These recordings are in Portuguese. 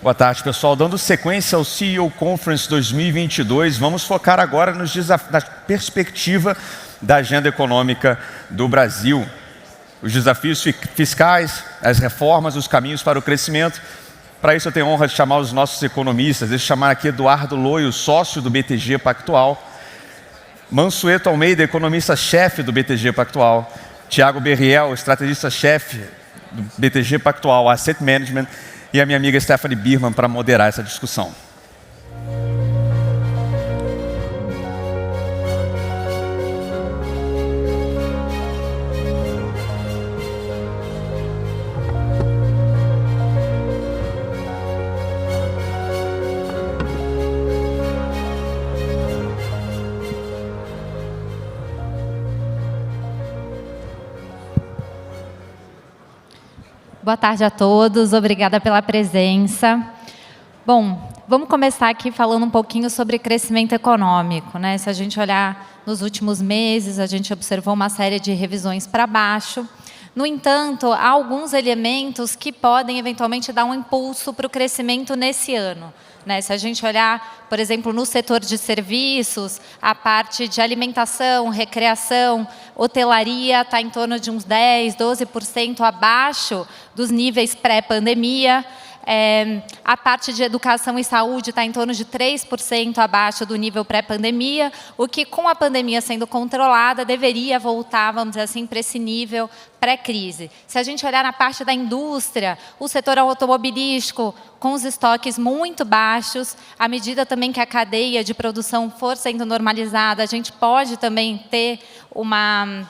Boa tarde, pessoal. Dando sequência ao CEO Conference 2022, vamos focar agora na perspectiva da agenda econômica do Brasil. Os desafios fiscais, as reformas, os caminhos para o crescimento. Para isso eu tenho a honra de chamar os nossos economistas. Deixa eu chamar aqui Eduardo Loio, sócio do BTG Pactual. Mansueto Almeida, economista-chefe do BTG Pactual. Tiago Berriel, estrategista-chefe do BTG Pactual Asset Management. E a minha amiga Stephanie Birman para moderar essa discussão. Boa tarde a todos, obrigada pela presença. Bom, vamos começar aqui falando um pouquinho sobre crescimento econômico, né? Se a gente olhar nos últimos meses, a gente observou uma série de revisões para baixo. No entanto, há alguns elementos que podem eventualmente dar um impulso para o crescimento nesse ano. Se a gente olhar, por exemplo, no setor de serviços, a parte de alimentação, recreação, hotelaria está em torno de uns 10%, 12% abaixo dos níveis pré-pandemia. A parte de educação e saúde está em torno de 3% abaixo do nível pré-pandemia, o que, com a pandemia sendo controlada, deveria voltar, vamos dizer assim, para esse nível pré-crise. Se a gente olhar na parte da indústria, o setor automobilístico, com os estoques muito baixos, à medida também que a cadeia de produção for sendo normalizada, a gente pode também ter uma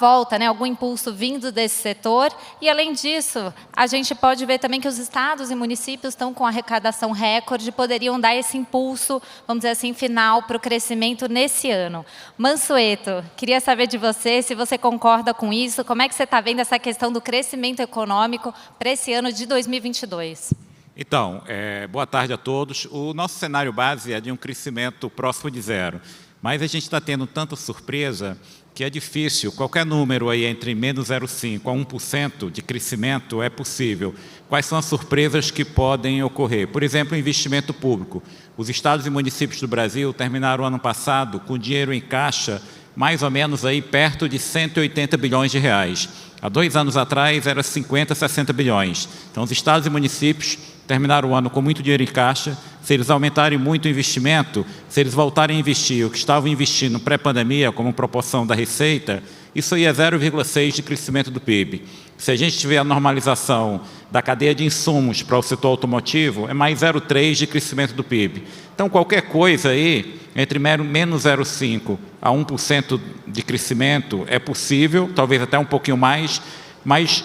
volta, algum impulso vindo desse setor. E, além disso, a gente pode ver também que os estados e municípios estão com arrecadação recorde, poderiam dar esse impulso, vamos dizer assim, final para o crescimento nesse ano. Mansueto, queria saber de você, se você concorda com isso, como é que você está vendo essa questão do crescimento econômico para esse ano de 2022? Então, boa tarde a todos. O nosso cenário base é de um crescimento próximo de zero, mas a gente está tendo tanta surpresa que é difícil, qualquer número aí entre menos 0,5% a 1% de crescimento é possível. Quais são as surpresas que podem ocorrer? Por exemplo, investimento público. Os estados e municípios do Brasil terminaram o ano passado com dinheiro em caixa mais ou menos aí perto de 180 bilhões de reais. Há 2 anos atrás era 50, 60 bilhões. Então, os estados e municípios terminaram o ano com muito dinheiro em caixa. Se eles aumentarem muito o investimento, se eles voltarem a investir o que estavam investindo pré-pandemia como proporção da receita, isso aí é 0,6% de crescimento do PIB. Se a gente tiver a normalização da cadeia de insumos para o setor automotivo, é mais 0,3% de crescimento do PIB. Então, qualquer coisa aí, entre menos 0,5% a 1% de crescimento é possível, talvez até um pouquinho mais, mas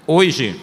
hoje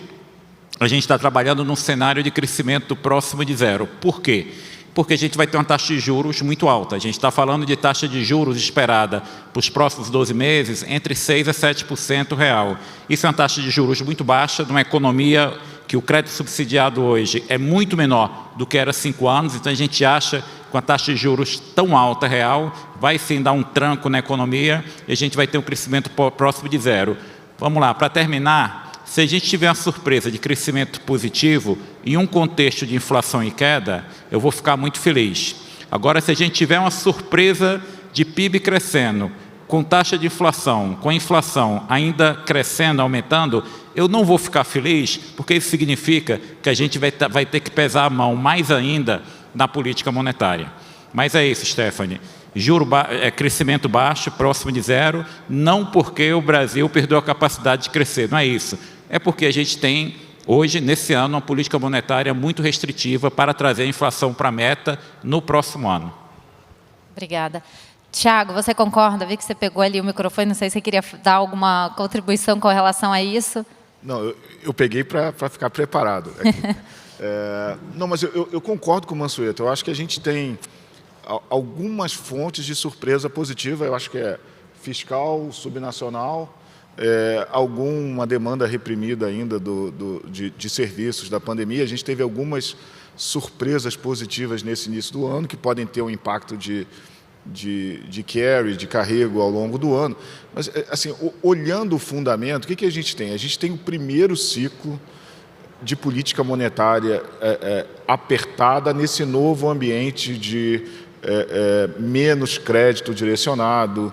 a gente está trabalhando num cenário de crescimento próximo de zero. Por quê? Porque a gente vai ter uma taxa de juros muito alta. A gente está falando de taxa de juros esperada para os próximos 12 meses entre 6% a 7% real. Isso é uma taxa de juros muito baixa, numa economia que o crédito subsidiado hoje é muito menor do que era há 5 anos, então a gente acha que com a taxa de juros tão alta real, vai sim dar um tranco na economia e a gente vai ter um crescimento próximo de zero. Vamos lá, para terminar, se a gente tiver uma surpresa de crescimento positivo em um contexto de inflação e queda, eu vou ficar muito feliz. Agora, se a gente tiver uma surpresa de PIB crescendo, com taxa de inflação, com a inflação ainda crescendo, aumentando, eu não vou ficar feliz, porque isso significa que a gente vai ter que pesar a mão mais ainda na política monetária. Mas é isso, Stephanie. Crescimento baixo, próximo de zero, não porque o Brasil perdeu a capacidade de crescer, não é isso. É porque a gente tem, hoje, nesse ano, uma política monetária muito restritiva para trazer a inflação para a meta no próximo ano. Obrigada. Tiago, você concorda? Vi que você pegou ali o microfone, não sei se você queria dar alguma contribuição com relação a isso. Não, eu peguei para ficar preparado. Não, mas eu concordo com o Mansueto. Eu acho que a gente tem algumas fontes de surpresa positiva. Eu acho que é fiscal, subnacional, alguma demanda reprimida ainda de serviços da pandemia. A gente teve algumas surpresas positivas nesse início do ano, que podem ter um impacto de carry, de carrego ao longo do ano. Mas, assim, olhando o fundamento, o que a gente tem? A gente tem o primeiro ciclo de política monetária apertada nesse novo ambiente de menos crédito direcionado,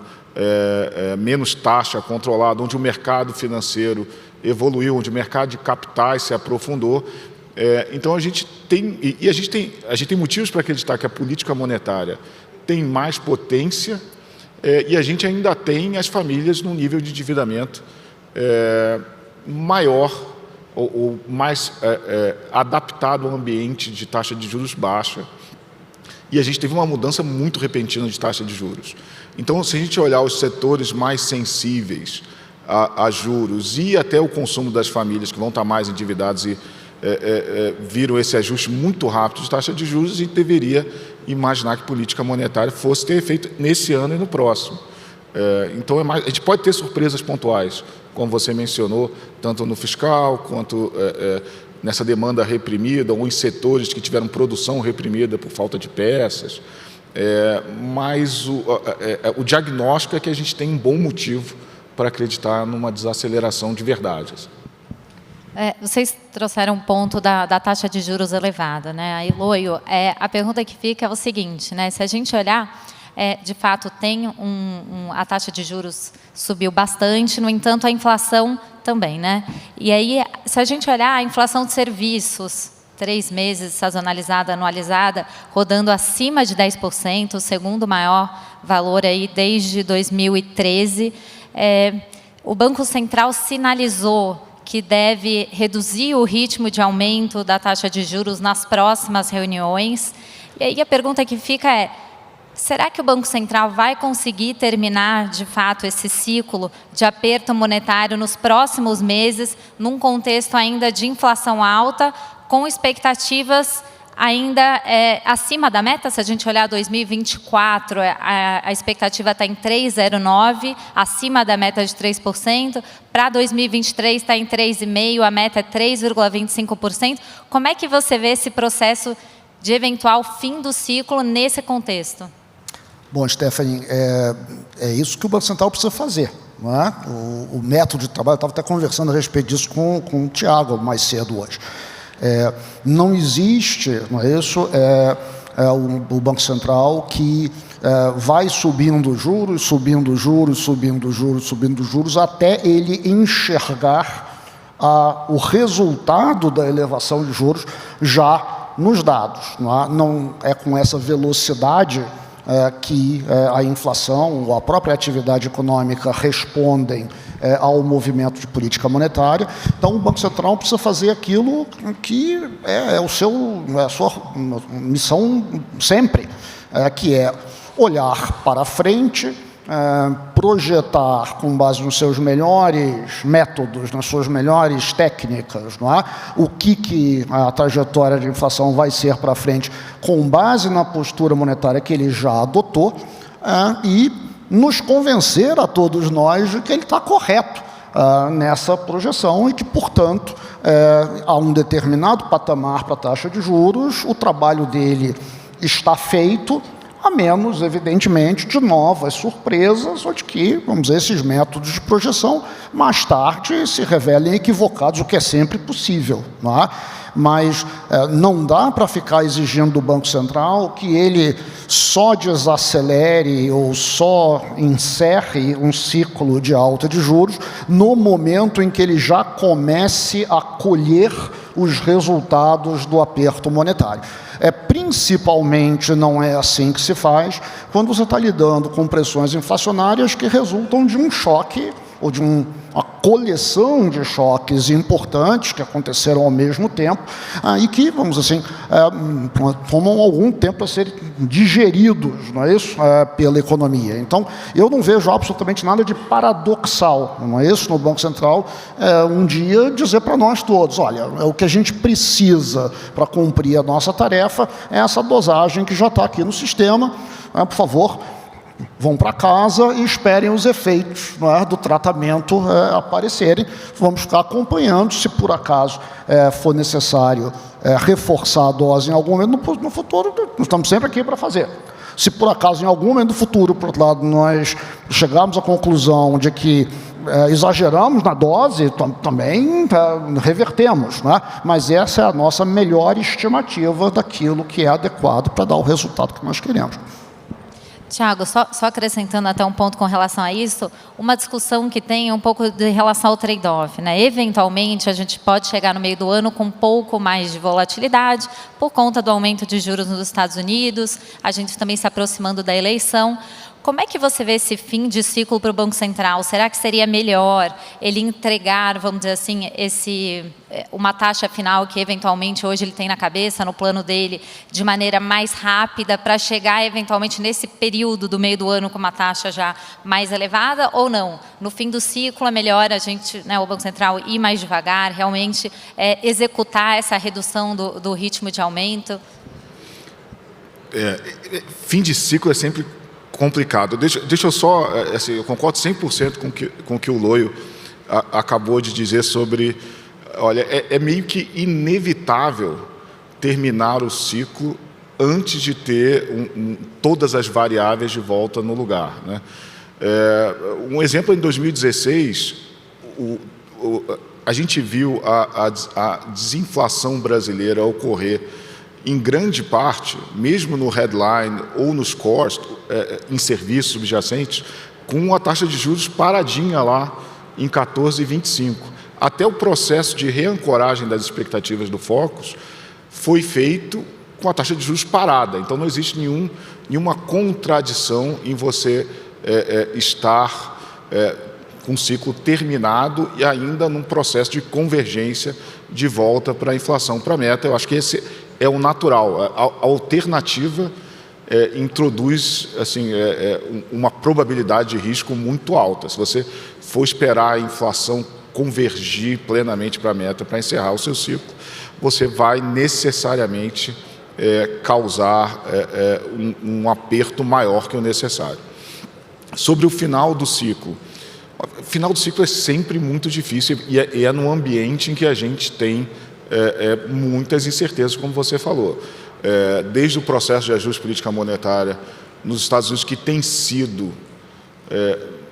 menos taxa controlada, onde o mercado financeiro evoluiu, onde o mercado de capitais se aprofundou. Então a gente tem motivos para acreditar que a política monetária tem mais potência e a gente ainda tem as famílias num nível de endividamento maior ou mais adaptado ao ambiente de taxa de juros baixa. E a gente teve uma mudança muito repentina de taxa de juros. Então, se a gente olhar os setores mais sensíveis a juros e até o consumo das famílias que vão estar mais endividados e viram esse ajuste muito rápido de taxa de juros, a gente deveria imaginar que política monetária fosse ter efeito nesse ano e no próximo. Então, a gente pode ter surpresas pontuais, como você mencionou, tanto no fiscal quanto nessa demanda reprimida ou em setores que tiveram produção reprimida por falta de peças. Mas o diagnóstico é que a gente tem um bom motivo para acreditar numa desaceleração de verdade. Vocês trouxeram um ponto da taxa de juros elevada, né? Aí, Loio, a pergunta que fica é o seguinte, né? Se a gente olhar, de fato, a taxa de juros subiu bastante, no entanto, a inflação também, né? E aí, se a gente olhar a inflação de serviços, 3 meses sazonalizada, anualizada, rodando acima de 10%, o segundo maior valor aí desde 2013, o Banco Central sinalizou que deve reduzir o ritmo de aumento da taxa de juros nas próximas reuniões. E aí a pergunta que fica será que o Banco Central vai conseguir terminar, de fato, esse ciclo de aperto monetário nos próximos meses, num contexto ainda de inflação alta, com expectativas ainda acima da meta? Se a gente olhar 2024, a expectativa está em 3,09%, acima da meta de 3%. Para 2023 está em 3,5%, a meta é 3,25%. Como é que você vê esse processo de eventual fim do ciclo nesse contexto? Bom, Stephanie, é isso que o Banco Central precisa fazer. Não é? O método de trabalho, eu estava até conversando a respeito disso com o Tiago mais cedo hoje. Não existe, não é isso, o Banco Central que vai subindo juros, subindo juros, subindo juros, subindo juros, até ele enxergar o resultado da elevação de juros já nos dados. Não é com essa velocidade que a inflação ou a própria atividade econômica respondem ao movimento de política monetária. Então, o Banco Central precisa fazer aquilo que é a sua missão sempre, que é olhar para frente, projetar com base nos seus melhores métodos, nas suas melhores técnicas, não é? O que a trajetória de inflação vai ser para frente com base na postura monetária que ele já adotou e nos convencer a todos nós de que ele está correto nessa projeção e que, portanto, a um determinado patamar para a taxa de juros, o trabalho dele está feito, a menos, evidentemente, de novas surpresas ou de que, vamos dizer, esses métodos de projeção mais tarde se revelem equivocados, o que é sempre possível, não é? Mas não dá para ficar exigindo do Banco Central que ele só desacelere ou só encerre um ciclo de alta de juros no momento em que ele já comece a colher os resultados do aperto monetário. Principalmente não é assim que se faz quando você está lidando com pressões inflacionárias que resultam de um choque ou de uma coleção de choques importantes que aconteceram ao mesmo tempo e que, vamos assim, tomam algum tempo a serem digeridos, não é isso? Pela economia. Então, eu não vejo absolutamente nada de paradoxal, não é isso? No Banco Central, um dia dizer para nós todos, olha, o que a gente precisa para cumprir a nossa tarefa é essa dosagem que já está aqui no sistema, por favor, vão para casa e esperem os efeitos, não é, do tratamento aparecerem. Vamos ficar acompanhando, se por acaso for necessário reforçar a dose em algum momento no futuro, nós estamos sempre aqui para fazer. Se por acaso em algum momento do futuro, por outro lado, nós chegarmos à conclusão de que exageramos na dose, também revertemos, né? Mas essa é a nossa melhor estimativa daquilo que é adequado para dar o resultado que nós queremos. Tiago, só acrescentando até um ponto com relação a isso, uma discussão que tem um pouco de relação ao trade-off, né? Eventualmente, a gente pode chegar no meio do ano com um pouco mais de volatilidade, por conta do aumento de juros nos Estados Unidos, a gente também se aproximando da eleição. Como é que você vê esse fim de ciclo para o Banco Central? Será que seria melhor ele entregar, vamos dizer assim, uma taxa final que eventualmente hoje ele tem na cabeça, no plano dele, de maneira mais rápida para chegar eventualmente nesse período do meio do ano com uma taxa já mais elevada ou não? No fim do ciclo é melhor a gente, né, o Banco Central ir mais devagar, realmente executar essa redução do ritmo de aumento? Fim de ciclo é sempre complicado. Deixa eu só, assim, eu concordo 100% com o que o Loio acabou de dizer sobre, olha, é meio que inevitável terminar o ciclo antes de ter todas as variáveis de volta no lugar, né? Um exemplo, em 2016, a gente viu a desinflação brasileira ocorrer em grande parte, mesmo no headline ou nos cores, em serviços subjacentes, com a taxa de juros paradinha lá em 14,25. Até o processo de reancoragem das expectativas do Focus foi feito com a taxa de juros parada. Então, não existe nenhuma contradição em você estar com o ciclo terminado e ainda num processo de convergência de volta para a inflação para a meta. Eu acho que esse é o natural. A alternativa introduz assim, uma probabilidade de risco muito alta. Se você for esperar a inflação convergir plenamente para a meta para encerrar o seu ciclo, você vai necessariamente causar um aperto maior que o necessário. Sobre o final do ciclo. O final do ciclo é sempre muito difícil e é num ambiente em que a gente tem muitas incertezas, como você falou. Desde o processo de ajuste política monetária nos Estados Unidos, que tem sido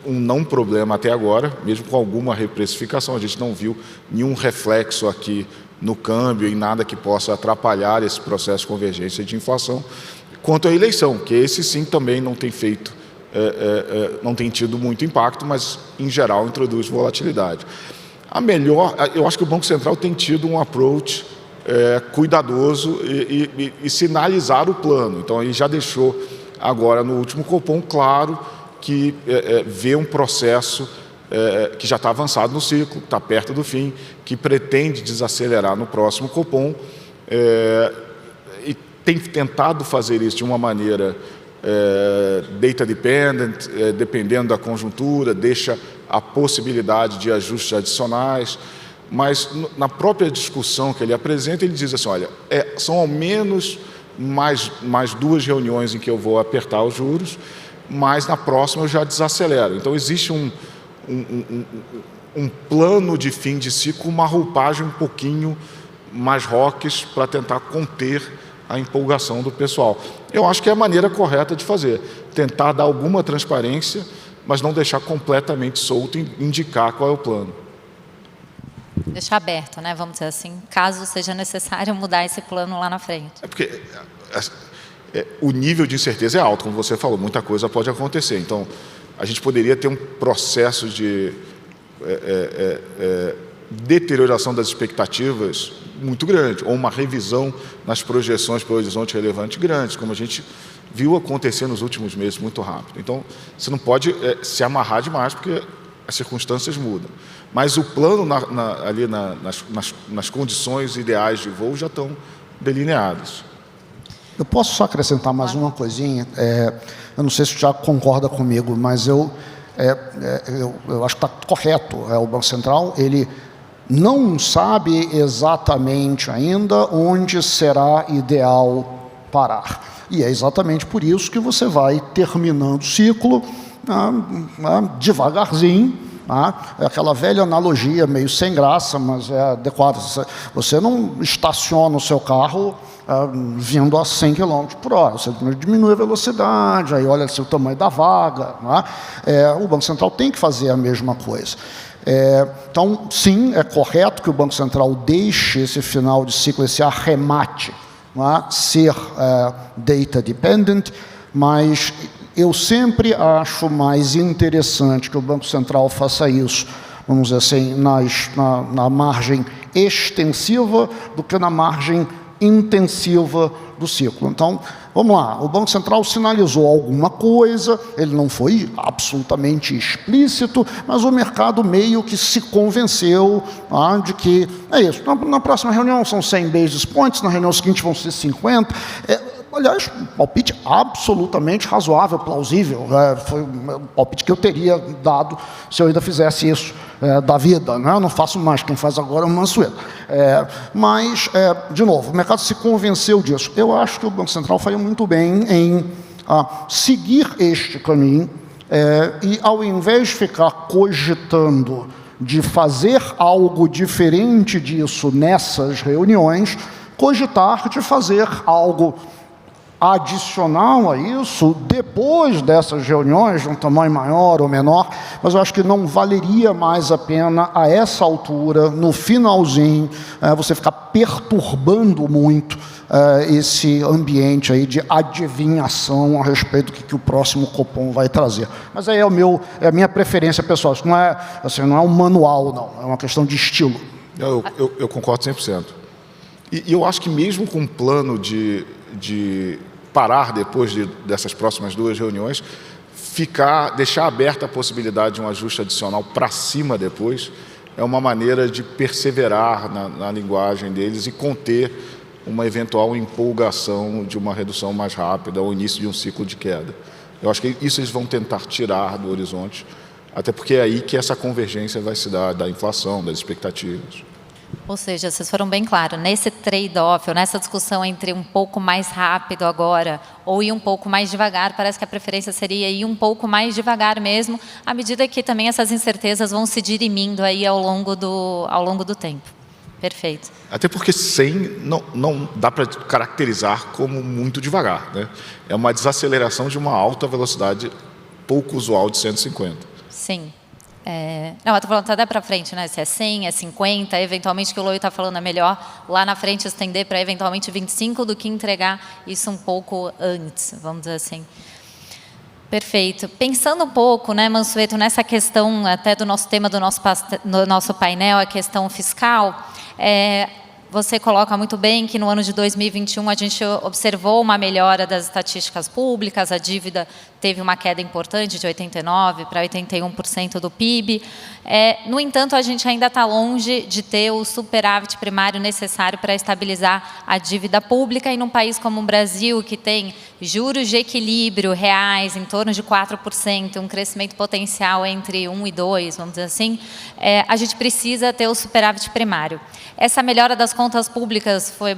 um não problema até agora, mesmo com alguma reprecificação, a gente não viu nenhum reflexo aqui no câmbio, em nada que possa atrapalhar esse processo de convergência de inflação, quanto à eleição, que esse sim também não tem feito, não tem tido muito impacto, mas em geral introduz volatilidade. Eu acho que o Banco Central tem tido um approach cuidadoso e sinalizar o plano. Então, ele já deixou agora no último Copom claro que vê um processo que já está avançado no ciclo, está perto do fim, que pretende desacelerar no próximo Copom e tem tentado fazer isso de uma maneira data dependent, dependendo da conjuntura, deixa a possibilidade de ajustes adicionais, mas na própria discussão que ele apresenta, ele diz assim, olha, são ao menos mais 2 reuniões em que eu vou apertar os juros, mas na próxima eu já desacelero. Então, existe um plano de fim de ciclo, uma roupagem um pouquinho mais rocks para tentar conter a empolgação do pessoal. Eu acho que é a maneira correta de fazer, tentar dar alguma transparência, mas não deixar completamente solto e indicar qual é o plano. Deixar aberto, né? Vamos dizer assim, caso seja necessário mudar esse plano lá na frente. Porque o nível de incerteza é alto, como você falou, muita coisa pode acontecer. Então, a gente poderia ter um processo de deterioração das expectativas muito grande, ou uma revisão nas projeções para o horizonte relevante grande, como a gente viu acontecer nos últimos meses muito rápido. Então, você não pode se amarrar demais, porque as circunstâncias mudam. Mas o plano ali nas condições ideais de voo já estão delineados. Eu posso só acrescentar mais uma coisinha? Eu não sei se o Thiago concorda comigo, mas eu acho que está correto. O Banco Central, ele não sabe exatamente ainda onde será ideal parar. E é exatamente por isso que você vai terminando o ciclo devagarzinho. É aquela velha analogia, meio sem graça, mas é adequada. Você não estaciona o seu carro vindo a 100 km por hora. Você diminui a velocidade, aí olha o tamanho da vaga. Não é? O Banco Central tem que fazer a mesma coisa. Então, sim, é correto que o Banco Central deixe esse final de ciclo, esse arremate, não é? Ser data dependent, mas eu sempre acho mais interessante que o Banco Central faça isso, vamos dizer assim, na margem extensiva do que na margem intensiva do ciclo. Então, vamos lá, o Banco Central sinalizou alguma coisa, ele não foi absolutamente explícito, mas o mercado meio que se convenceu de que é isso. Na próxima reunião são 100 basis points, na reunião seguinte vão ser 50. Aliás, um palpite absolutamente razoável, plausível. Foi um palpite que eu teria dado se eu ainda fizesse isso da vida. Né? Eu não faço mais, quem faz agora é o Mansueto. Mas, de novo, o mercado se convenceu disso. Eu acho que o Banco Central faria muito bem em seguir este caminho e, ao invés de ficar cogitando de fazer algo diferente disso nessas reuniões, cogitar de fazer algo adicional a isso, depois dessas reuniões, de um tamanho maior ou menor, mas eu acho que não valeria mais a pena, a essa altura, no finalzinho, você ficar perturbando muito esse ambiente aí de adivinhação a respeito do que o próximo Copom vai trazer. Mas aí é a minha preferência pessoal, isso não é um manual, não, é uma questão de estilo. Eu concordo 100%. E eu acho que mesmo com um plano de parar depois dessas próximas 2 reuniões, deixar aberta a possibilidade de um ajuste adicional para cima depois, é uma maneira de perseverar na linguagem deles e conter uma eventual empolgação de uma redução mais rápida ou início de um ciclo de queda. Eu acho que isso eles vão tentar tirar do horizonte, até porque é aí que essa convergência vai se dar da inflação, das expectativas. Ou seja, vocês foram bem claros, nesse trade-off, ou nessa discussão entre um pouco mais rápido agora ou ir um pouco mais devagar, parece que a preferência seria ir um pouco mais devagar mesmo, à medida que também essas incertezas vão se dirimindo aí ao longo do tempo. Perfeito. Até porque 100 não dá para caracterizar como muito devagar, né? É uma desaceleração de uma alta velocidade pouco usual de 150. Sim. Não, eu estou falando até para frente, né? Se é 100, é 50, eventualmente o que o Loi está falando é melhor lá na frente estender para eventualmente 25 do que entregar isso um pouco antes, vamos dizer assim. Perfeito. Pensando um pouco, né, Mansueto, nessa questão até do nosso tema do nosso painel, a questão fiscal, você coloca muito bem que no ano de 2021 a gente observou uma melhora das estatísticas públicas, a dívida teve uma queda importante de 89% para 81% do PIB. No entanto, a gente ainda está longe de ter o superávit primário necessário para estabilizar a dívida pública, e num país como o Brasil, que tem juros de equilíbrio reais em torno de 4%, um crescimento potencial entre 1 e 2, vamos dizer assim, a gente precisa ter o superávit primário. Essa melhora das contas públicas foi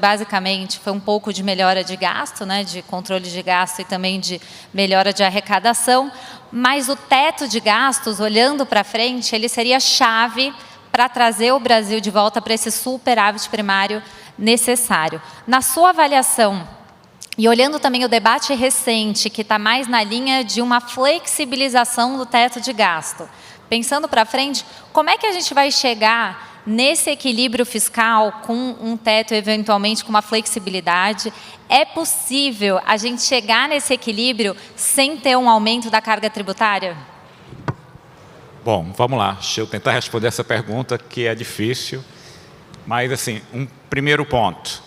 um pouco de melhora de gasto, né, de controle de gasto e também de melhora de arrecadação, mas o teto de gastos, olhando para frente, ele seria chave para trazer o Brasil de volta para esse superávit primário necessário. Na sua avaliação, e olhando também o debate recente, que está mais na linha de uma flexibilização do teto de gasto, pensando para frente, como é que a gente vai chegar nesse equilíbrio fiscal com um teto, eventualmente com uma flexibilidade? É possível a gente chegar nesse equilíbrio sem ter um aumento da carga tributária? Bom, vamos lá. Deixa eu tentar responder essa pergunta, que é difícil. Mas, assim, um primeiro ponto,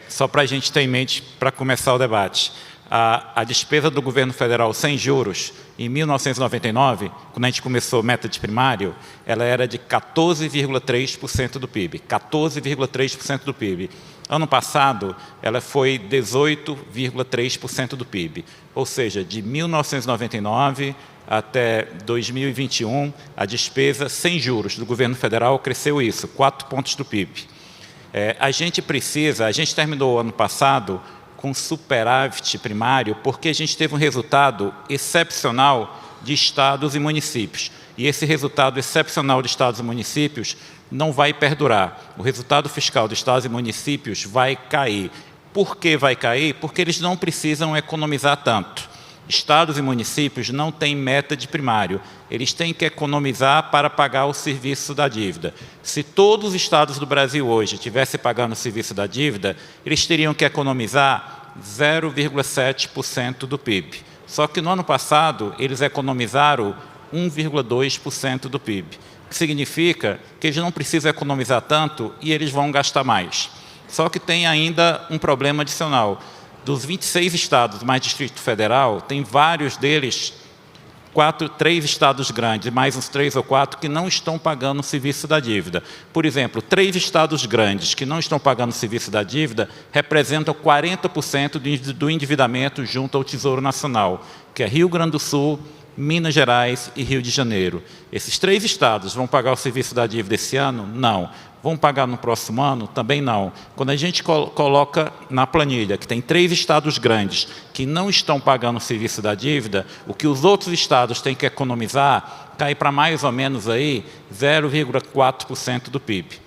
só para a gente ter em mente, para começar o debate. A despesa do governo federal sem juros, em 1999, quando a gente começou o método primário, ela era de 14,3% do PIB. 14,3% do PIB. Ano passado, ela foi 18,3% do PIB. Ou seja, de 1999 até 2021, a despesa sem juros do governo federal cresceu 4 pontos do PIB. A gente terminou o ano passado com superávit primário, porque a gente teve um resultado excepcional de estados e municípios. E esse resultado excepcional de estados e municípios não vai perdurar. O resultado fiscal de estados e municípios vai cair. Por que vai cair? Porque eles não precisam economizar tanto. Estados e municípios não têm meta de primário. Eles têm que economizar para pagar o serviço da dívida. Se todos os estados do Brasil hoje estivessem pagando o serviço da dívida, eles teriam que economizar 0,7% do PIB. Só que no ano passado, eles economizaram 1,2% do PIB. O que significa que eles não precisam economizar tanto e eles vão gastar mais. Só que tem ainda um problema adicional. Dos 26 estados mais Distrito Federal, tem vários deles, 3 estados grandes, mais uns 3 ou 4, que não estão pagando o serviço da dívida. Por exemplo, 3 estados grandes que não estão pagando o serviço da dívida representam 40% do endividamento junto ao Tesouro Nacional, que é Rio Grande do Sul, Minas Gerais e Rio de Janeiro. Esses 3 estados vão pagar o serviço da dívida esse ano? Não. Vão pagar no próximo ano? Também não. Quando a gente coloca na planilha que tem 3 estados grandes que não estão pagando o serviço da dívida, o que os outros estados têm que economizar cai para mais ou menos aí 0,4% do PIB.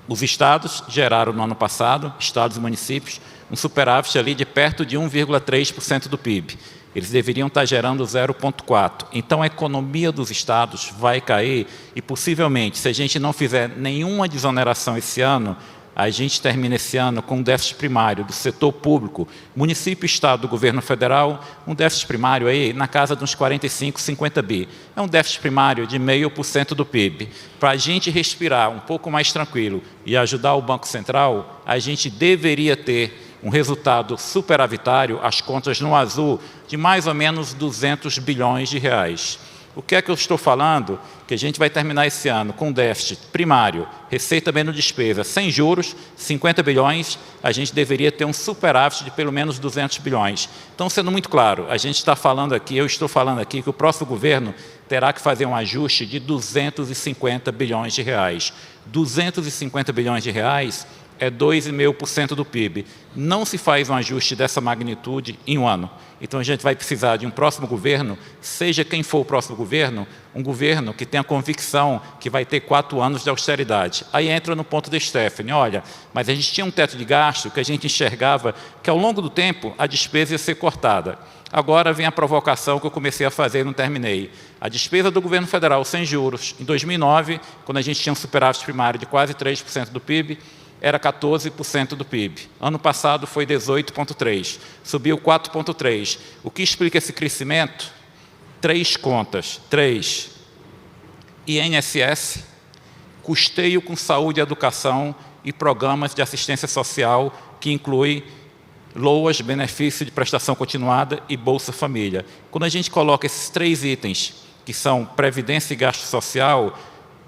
Os estados geraram no ano passado, estados e municípios, um superávit ali de perto de 1,3% do PIB. Eles deveriam estar gerando 0,4%. Então, a economia dos estados vai cair e, possivelmente, se a gente não fizer nenhuma desoneração esse ano, a gente termina esse ano com um déficit primário do setor público, município, estado, governo federal, um déficit primário aí na casa de uns 45, 50 bi. É um déficit primário de 0,5% do PIB. Para a gente respirar um pouco mais tranquilo e ajudar o Banco Central, a gente deveria ter um resultado superavitário, as contas no azul, de mais ou menos 200 bilhões de reais. O que é que eu estou falando? Que a gente vai terminar esse ano com déficit primário, receita menos despesa, sem juros, 50 bilhões, a gente deveria ter um superávit de pelo menos 200 bilhões. Então, sendo muito claro, a gente está falando aqui, eu estou falando aqui, que o próximo governo terá que fazer um ajuste de 250 bilhões de reais. 250 bilhões de reais é 2,5% do PIB. Não se faz um ajuste dessa magnitude em um ano. Então, a gente vai precisar de um próximo governo, seja quem for o próximo governo, um governo que tenha convicção que vai ter 4 anos de austeridade. Aí entra no ponto da Stephanie, olha, mas a gente tinha um teto de gasto que a gente enxergava que, ao longo do tempo, a despesa ia ser cortada. Agora vem a provocação que eu comecei a fazer e não terminei. A despesa do governo federal sem juros, em 2009, quando a gente tinha um superávit primário de quase 3% do PIB, era 14% do PIB. Ano passado foi 18,3%, subiu 4,3%. O que explica esse crescimento? 3 contas. 3. INSS, custeio com saúde e educação e programas de assistência social, que inclui LOAS, benefício de prestação continuada e Bolsa Família. Quando a gente coloca esses 3 itens, que são previdência e gasto social,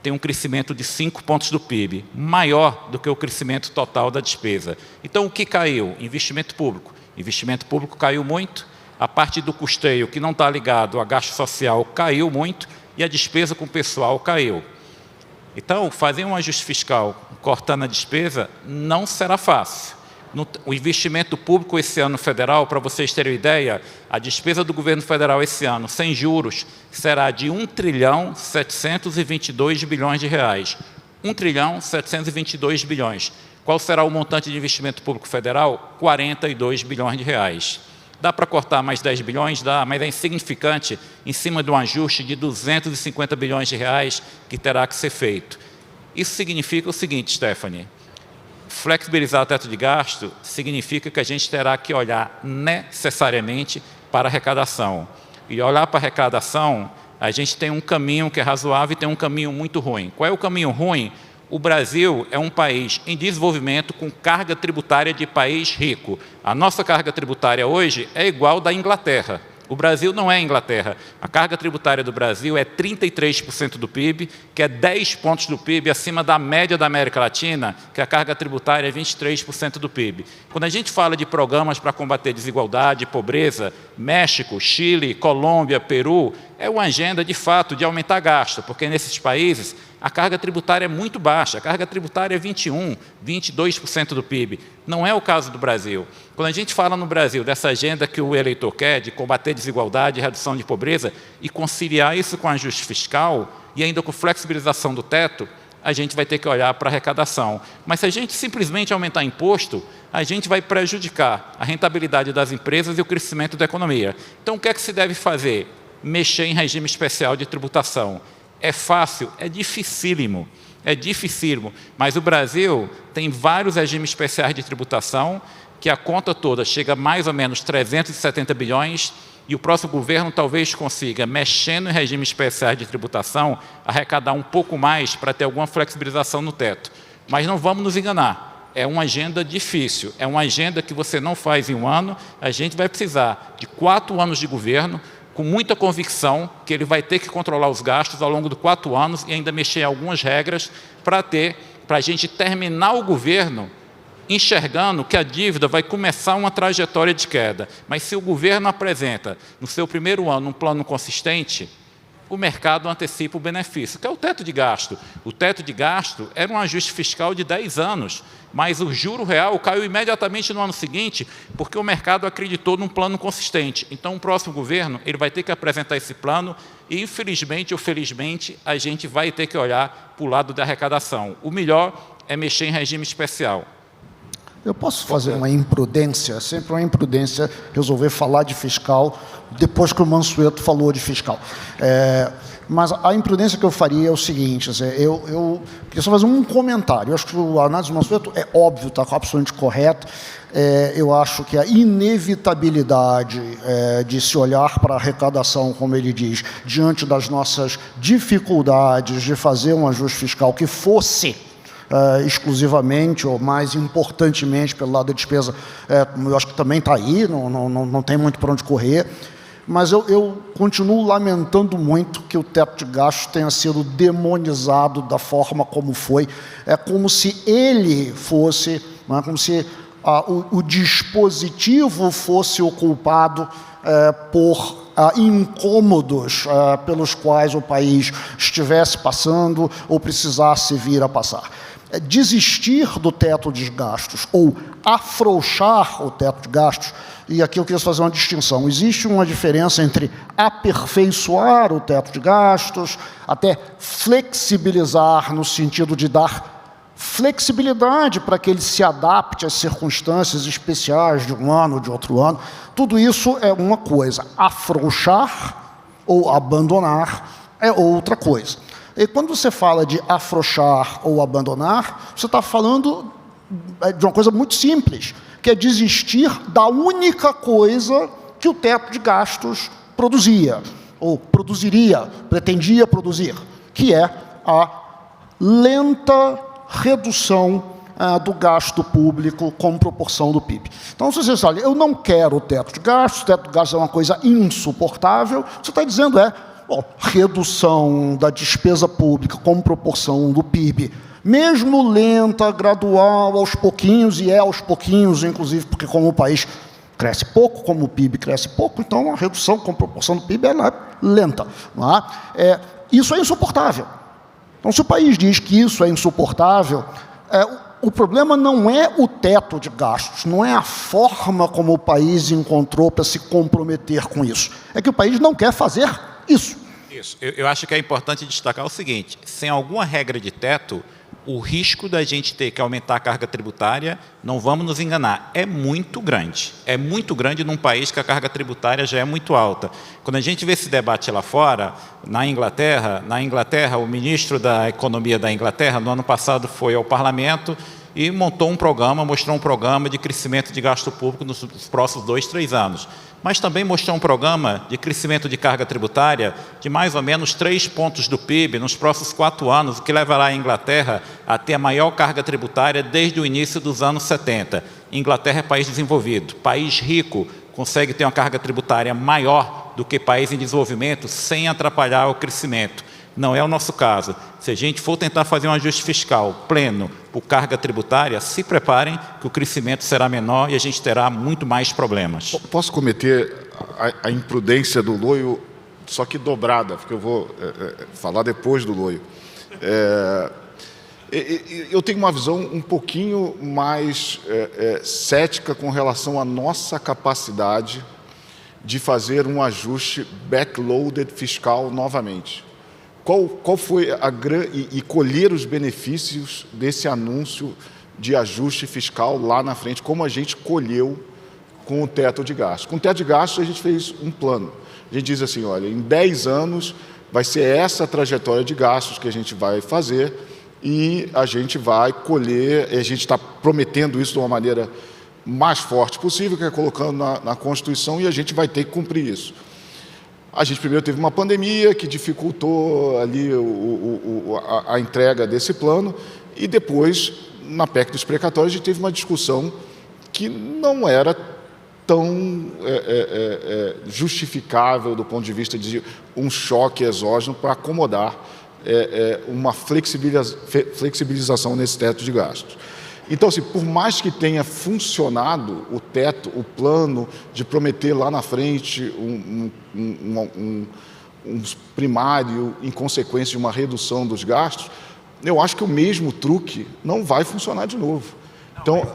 tem um crescimento de 5 pontos do PIB, maior do que o crescimento total da despesa. Então, o que caiu? Investimento público. Investimento público caiu muito, a parte do custeio, que não está ligado a gasto social, caiu muito, e a despesa com o pessoal caiu. Então, fazer um ajuste fiscal cortando a despesa não será fácil. O investimento público esse ano federal, para vocês terem uma ideia, a despesa do governo federal esse ano, sem juros, será de 1,722 bilhões de reais. 1,722 bilhões. Qual será o montante de investimento público federal? 42 bilhões de reais. Dá para cortar mais 10 bilhões? Dá, mas é insignificante em cima de um ajuste de 250 bilhões de reais que terá que ser feito. Isso significa o seguinte, Stephanie, flexibilizar o teto de gasto significa que a gente terá que olhar necessariamente para a arrecadação. E olhar para a arrecadação, a gente tem um caminho que é razoável e tem um caminho muito ruim. Qual é o caminho ruim? O Brasil é um país em desenvolvimento com carga tributária de país rico. A nossa carga tributária hoje é igual da Inglaterra. O Brasil não é a Inglaterra. A carga tributária do Brasil é 33% do PIB, que é 10 pontos do PIB acima da média da América Latina, que a carga tributária é 23% do PIB. Quando a gente fala de programas para combater desigualdade e pobreza, México, Chile, Colômbia, Peru, é uma agenda, de fato, de aumentar gasto, porque nesses países a carga tributária é muito baixa, a carga tributária é 21%, 22% do PIB. Não é o caso do Brasil. Quando a gente fala no Brasil dessa agenda que o eleitor quer, de combater desigualdade e redução de pobreza, e conciliar isso com ajuste fiscal, e ainda com flexibilização do teto, a gente vai ter que olhar para a arrecadação. Mas se a gente simplesmente aumentar imposto, a gente vai prejudicar a rentabilidade das empresas e o crescimento da economia. Então, o que é que se deve fazer? Mexer em regime especial de tributação. É fácil? É dificílimo. É dificílimo. Mas o Brasil tem vários regimes especiais de tributação, que a conta toda chega a mais ou menos 370 bilhões, e o próximo governo talvez consiga, mexendo em regimes especiais de tributação, arrecadar um pouco mais para ter alguma flexibilização no teto. Mas não vamos nos enganar, é uma agenda difícil, é uma agenda que você não faz em um ano, a gente vai precisar de 4 anos de governo, com muita convicção que ele vai ter que controlar os gastos ao longo de 4 anos e ainda mexer em algumas regras para a gente terminar o governo enxergando que a dívida vai começar uma trajetória de queda. Mas se o governo apresenta, no seu primeiro ano, um plano consistente, o mercado antecipa o benefício, que é o teto de gasto. O teto de gasto era um ajuste fiscal de 10 anos, mas o juro real caiu imediatamente no ano seguinte, porque o mercado acreditou num plano consistente. Então, o próximo governo ele vai ter que apresentar esse plano e, infelizmente ou felizmente, a gente vai ter que olhar para o lado da arrecadação. O melhor é mexer em regime especial. Eu posso fazer uma imprudência, sempre uma imprudência, resolver falar de fiscal depois que o Mansueto falou de fiscal. Mas a imprudência que eu faria é o seguinte, eu queria só fazer um comentário. Eu acho que a análise do Mansueto é óbvio, está absolutamente correto. Eu acho que a inevitabilidade de se olhar para a arrecadação, como ele diz, diante das nossas dificuldades de fazer um ajuste fiscal que fosse exclusivamente ou mais importantemente pelo lado da despesa, eu acho que também está aí, não tem muito para onde correr, mas eu continuo lamentando muito que o teto de gastos tenha sido demonizado da forma como foi. É como se ele fosse, como se o dispositivo fosse o culpado por incômodos pelos quais o país estivesse passando ou precisasse vir a passar. Desistir do teto de gastos ou afrouxar o teto de gastos, e aqui eu queria fazer uma distinção. Existe uma diferença entre aperfeiçoar o teto de gastos, até flexibilizar, no sentido de dar flexibilidade para que ele se adapte às circunstâncias especiais de um ano, de outro ano. Tudo isso é uma coisa. Afrouxar ou abandonar é outra coisa. E quando você fala de afrouxar ou abandonar, você está falando de uma coisa muito simples, que é desistir da única coisa que o teto de gastos produzia, ou produziria, pretendia produzir, que é a lenta redução do gasto público como proporção do PIB. Então, se você diz, olha, eu não quero o teto de gastos é uma coisa insuportável, você está dizendo redução da despesa pública como proporção do PIB, mesmo lenta, gradual, aos pouquinhos, e aos pouquinhos, inclusive, porque como o país cresce pouco, como o PIB cresce pouco, então a redução como proporção do PIB ela é lenta. Não é? Isso é insuportável. Então, se o país diz que isso é insuportável, o problema não é o teto de gastos, não é a forma como o país encontrou para se comprometer com isso. É que o país não quer fazer isso. Eu acho que é importante destacar o seguinte: sem alguma regra de teto, o risco da gente ter que aumentar a carga tributária, não vamos nos enganar, é muito grande. É muito grande num país que a carga tributária já é muito alta. Quando a gente vê esse debate lá fora, na Inglaterra, o ministro da Economia da Inglaterra, no ano passado, foi ao parlamento e mostrou um programa de crescimento de gasto público nos próximos 2, 3 anos. Mas também mostrou um programa de crescimento de carga tributária de mais ou menos 3 pontos do PIB nos próximos 4 anos, o que levará a Inglaterra a ter a maior carga tributária desde o início dos anos 70. Inglaterra é país desenvolvido, país rico, consegue ter uma carga tributária maior do que país em desenvolvimento sem atrapalhar o crescimento. Não é o nosso caso. Se a gente for tentar fazer um ajuste fiscal pleno por carga tributária, se preparem que o crescimento será menor e a gente terá muito mais problemas. Posso cometer a imprudência do Loio, só que dobrada, porque eu vou falar depois do Loio. Eu tenho uma visão um pouquinho mais cética com relação à nossa capacidade de fazer um ajuste backloaded fiscal novamente. qual foi e colher os benefícios desse anúncio de ajuste fiscal lá na frente, como a gente colheu com o teto de gastos. Com o teto de gastos, a gente fez um plano. A gente diz assim, olha, em 10 anos vai ser essa trajetória de gastos que a gente vai fazer e a gente vai colher, a gente está prometendo isso de uma maneira mais forte possível, que é colocando na Constituição, e a gente vai ter que cumprir isso. A gente primeiro teve uma pandemia que dificultou ali a entrega desse plano, e depois, na PEC dos precatórios, a gente teve uma discussão que não era tão justificável do ponto de vista de um choque exógeno para acomodar uma flexibilização nesse teto de gastos. Então, assim, por mais que tenha funcionado o teto, o plano de prometer lá na frente um primário em consequência de uma redução dos gastos, eu acho que o mesmo truque não vai funcionar de novo. Então,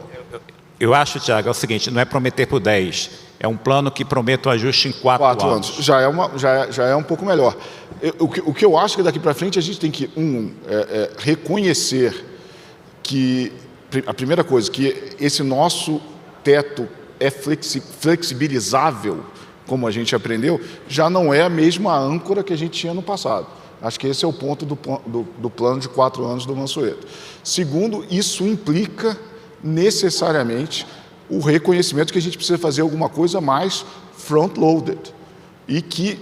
eu acho, Tiago, é o seguinte, não é prometer por 10, é um plano que promete o ajuste em 4 anos. Já é um pouco melhor. O que eu acho que daqui para frente a gente tem que, reconhecer que, a primeira coisa, que esse nosso teto é flexibilizável, como a gente aprendeu, já não é a mesma âncora que a gente tinha no passado. Acho que esse é o ponto do plano de 4 anos do Mansueto. Segundo, isso implica necessariamente o reconhecimento que a gente precisa fazer alguma coisa mais front-loaded e que,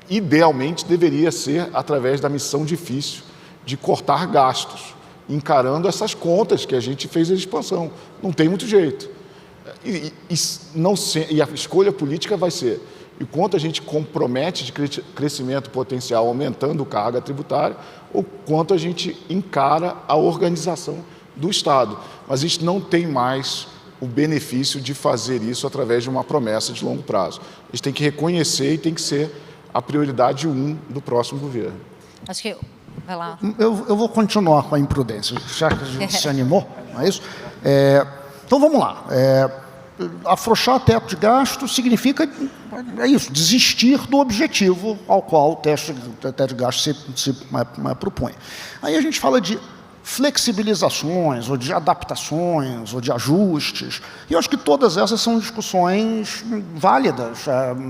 idealmente, deveria ser através da missão difícil de cortar gastos, encarando essas contas que a gente fez a expansão. Não tem muito jeito. E a escolha política vai ser o quanto a gente compromete de crescimento potencial aumentando carga tributária ou quanto a gente encara a organização do Estado. Mas a gente não tem mais o benefício de fazer isso através de uma promessa de longo prazo. A gente tem que reconhecer e tem que ser a prioridade 1 do próximo governo. Acho que... Vai lá. Eu vou continuar com a imprudência, já que a gente se animou, não é isso? Então vamos lá. Afrouxar teto de gasto significa isso, desistir do objetivo ao qual o teto de gasto se propõe. Aí a gente fala de flexibilizações, ou de adaptações, ou de ajustes, e eu acho que todas essas são discussões válidas,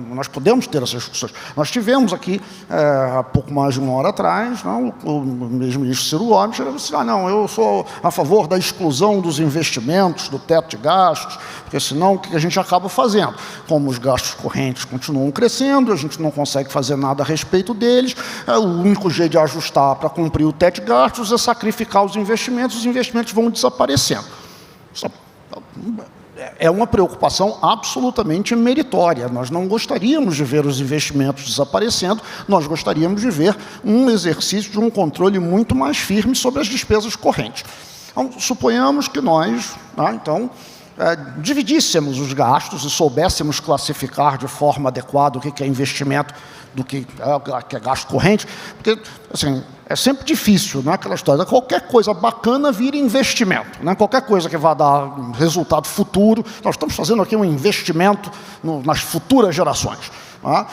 nós podemos ter essas discussões. Nós tivemos aqui, há pouco mais de 1 hora atrás, não, o mesmo ministro Ciro Gomes disse, não, eu sou a favor da exclusão dos investimentos, do teto de gastos, porque senão o que a gente acaba fazendo? Como os gastos correntes continuam crescendo, a gente não consegue fazer nada a respeito deles, o único jeito de ajustar para cumprir o teto de gastos é sacrificar os investimentos vão desaparecendo. É uma preocupação absolutamente meritória. Nós não gostaríamos de ver os investimentos desaparecendo, nós gostaríamos de ver um exercício de um controle muito mais firme sobre as despesas correntes. Então, suponhamos que nós, dividíssemos os gastos e soubéssemos classificar de forma adequada o que é investimento do que é gasto corrente, porque, assim, é sempre difícil, não é aquela história, qualquer coisa bacana vira investimento, né? Qualquer coisa que vá dar um resultado futuro, nós estamos fazendo aqui um investimento nas futuras gerações. Tá?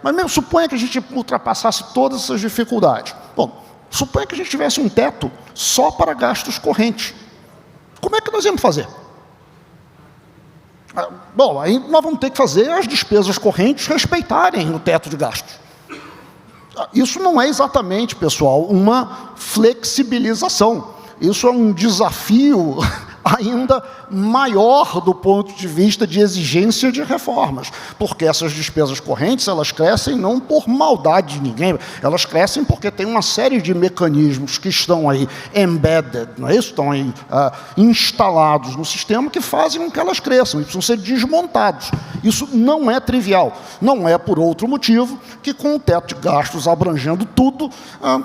Mas mesmo suponha que a gente ultrapassasse todas essas dificuldades. Bom, suponha que a gente tivesse um teto só para gastos correntes. Como é que nós íamos fazer? Bom, aí nós vamos ter que fazer as despesas correntes respeitarem o teto de gastos. Isso não é exatamente, pessoal, uma flexibilização. Isso é um desafio ainda maior do ponto de vista de exigência de reformas, porque essas despesas correntes, elas crescem não por maldade de ninguém, elas crescem porque tem uma série de mecanismos que estão aí embedded, não é isso? Estão aí instalados no sistema que fazem com que elas cresçam, e precisam ser desmontados. Isso não é trivial, não é por outro motivo que com o teto de gastos abrangendo tudo,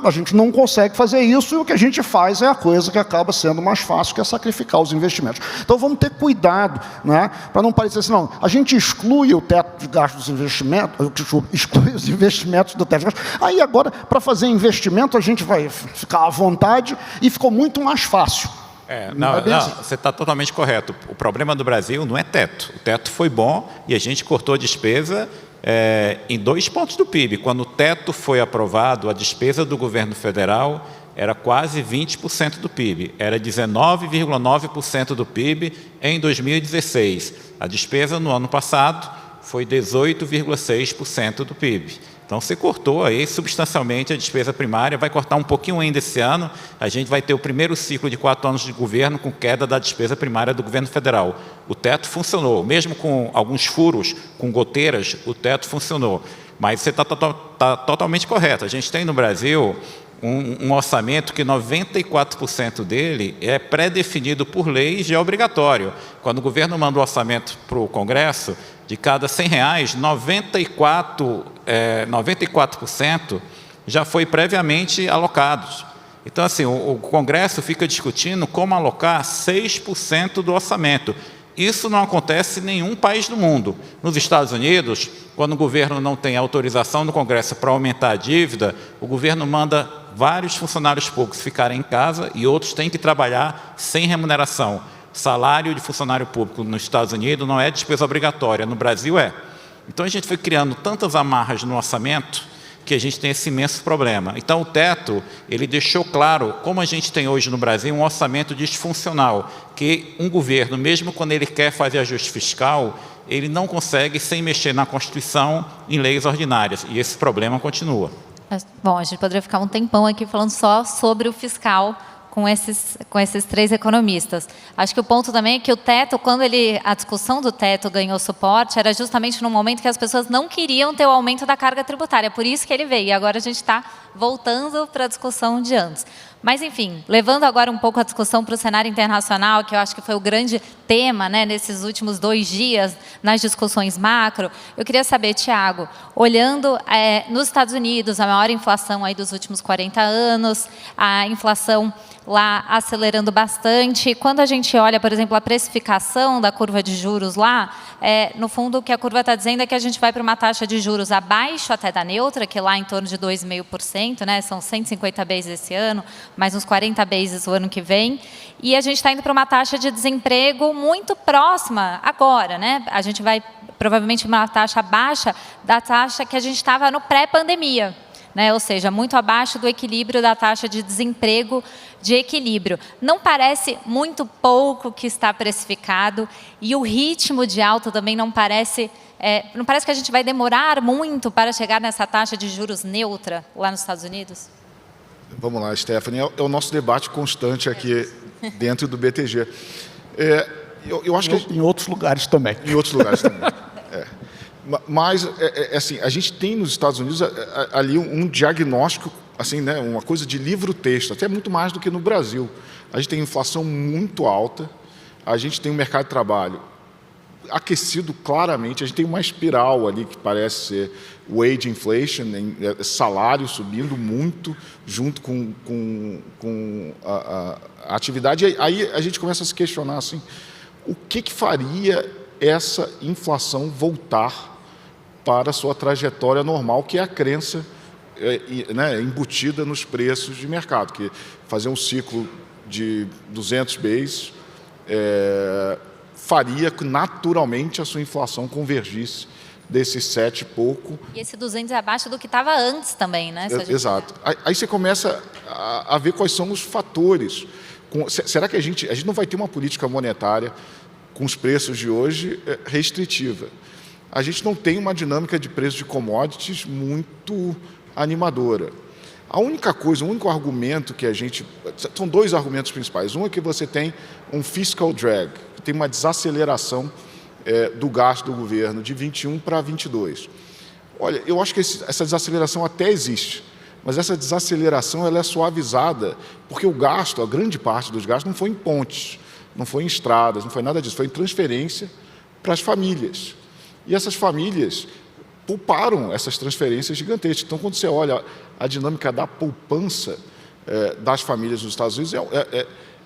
a gente não consegue fazer isso, e o que a gente faz é a coisa que acaba sendo mais fácil, que é sacrificar os investimentos. Então vamos ter cuidado, né, para não parecer assim, não, a gente exclui o teto de gastos dos investimentos, exclui os investimentos do teto de gastos, aí agora, para fazer investimento, a gente vai ficar à vontade e ficou muito mais fácil. Não, você está totalmente correto. O problema do Brasil não é teto. O teto foi bom e a gente cortou a despesa em 2 pontos do PIB. Quando o teto foi aprovado, a despesa do governo federal era quase 20% do PIB, era 19,9% do PIB em 2016. A despesa no ano passado foi 18,6% do PIB. Então, você cortou aí substancialmente a despesa primária, vai cortar um pouquinho ainda esse ano, a gente vai ter o primeiro ciclo de 4 anos de governo com queda da despesa primária do governo federal. O teto funcionou, mesmo com alguns furos, com goteiras, o teto funcionou. Mas você está totalmente correto. A gente tem no Brasil um orçamento que 94% dele é pré-definido por lei e é obrigatório. Quando o governo manda o orçamento para o Congresso, de cada R$100, 94% já foi previamente alocados. Então, assim, o Congresso fica discutindo como alocar 6% do orçamento. Isso não acontece em nenhum país do mundo. Nos Estados Unidos, quando o governo não tem autorização do Congresso para aumentar a dívida, o governo manda vários funcionários públicos ficarem em casa e outros têm que trabalhar sem remuneração. Salário de funcionário público nos Estados Unidos não é despesa obrigatória, no Brasil é. Então, a gente foi criando tantas amarras no orçamento que a gente tem esse imenso problema. Então, o teto, ele deixou claro como a gente tem hoje no Brasil um orçamento disfuncional, que um governo, mesmo quando ele quer fazer ajuste fiscal, ele não consegue sem mexer na Constituição em leis ordinárias, e esse problema continua. Bom, a gente poderia ficar um tempão aqui falando só sobre o fiscal com esses 3 economistas. Acho que o ponto também é que o teto, quando a discussão do teto ganhou suporte, era justamente no momento que as pessoas não queriam ter o aumento da carga tributária. Por isso que ele veio. E agora a gente está voltando para a discussão de antes. Mas, enfim, levando agora um pouco a discussão para o cenário internacional, que eu acho que foi o grande tema, né, nesses últimos 2 dias, nas discussões macro, eu queria saber, Tiago, olhando nos Estados Unidos, a maior inflação aí dos últimos 40 anos, a inflação lá acelerando bastante. Quando a gente olha, por exemplo, a precificação da curva de juros lá, no fundo o que a curva está dizendo é que a gente vai para uma taxa de juros abaixo até da neutra, que lá em torno de 2,5%, né, são 150 bases esse ano, mais uns 40 bases o ano que vem, e a gente está indo para uma taxa de desemprego muito próxima agora, né? A gente vai provavelmente uma taxa baixa da taxa que a gente estava no pré-pandemia, né? Ou seja, muito abaixo do equilíbrio da taxa de desemprego de equilíbrio. Não parece muito pouco que está precificado e o ritmo de alta também não parece que a gente vai demorar muito para chegar nessa taxa de juros neutra lá nos Estados Unidos? Vamos lá, Stephanie, é o nosso debate constante aqui dentro do BTG. Eu acho que em outros lugares também. Em outros lugares também. Mas, assim, a gente tem nos Estados Unidos ali um diagnóstico, assim, né, uma coisa de livro-texto, até muito mais do que no Brasil. A gente tem inflação muito alta, a gente tem um mercado de trabalho aquecido claramente, a gente tem uma espiral ali que parece ser wage inflation, salário subindo muito junto com a atividade. E aí a gente começa a se questionar assim, o que faria essa inflação voltar para a sua trajetória normal, que é a crença né, embutida nos preços de mercado, que fazer um ciclo de 200 bases faria que naturalmente a sua inflação convergisse desses 7 e pouco. E esse 200 é abaixo do que estava antes também, né? Exato. Aí você começa a ver quais são os fatores. Será que a gente não vai ter uma política monetária com os preços de hoje restritiva? A gente não tem uma dinâmica de preço de commodities muito animadora. A única coisa, o único argumento que a gente... São 2 argumentos principais. Um é que você tem um fiscal drag, que tem uma desaceleração do gasto do governo de 21 para 22. Olha, eu acho que essa desaceleração até existe, mas essa desaceleração ela é suavizada porque o gasto, a grande parte dos gastos, não foi em pontes, não foi em estradas, não foi nada disso, foi em transferência para as famílias. E essas famílias pouparam essas transferências gigantescas. Então, quando você olha a dinâmica da poupança das famílias nos Estados Unidos,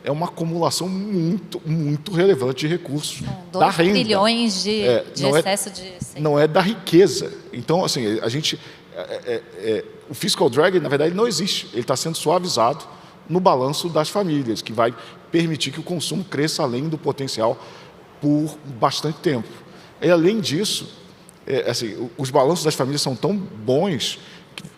é uma acumulação muito, muito relevante de recursos da renda. 2 trilhões de excesso de... Não é da riqueza. Então, assim, a gente... o fiscal drag, na verdade, não existe. Ele está sendo suavizado no balanço das famílias, que vai permitir que o consumo cresça além do potencial por bastante tempo. E, além disso, assim, os balanços das famílias são tão bons,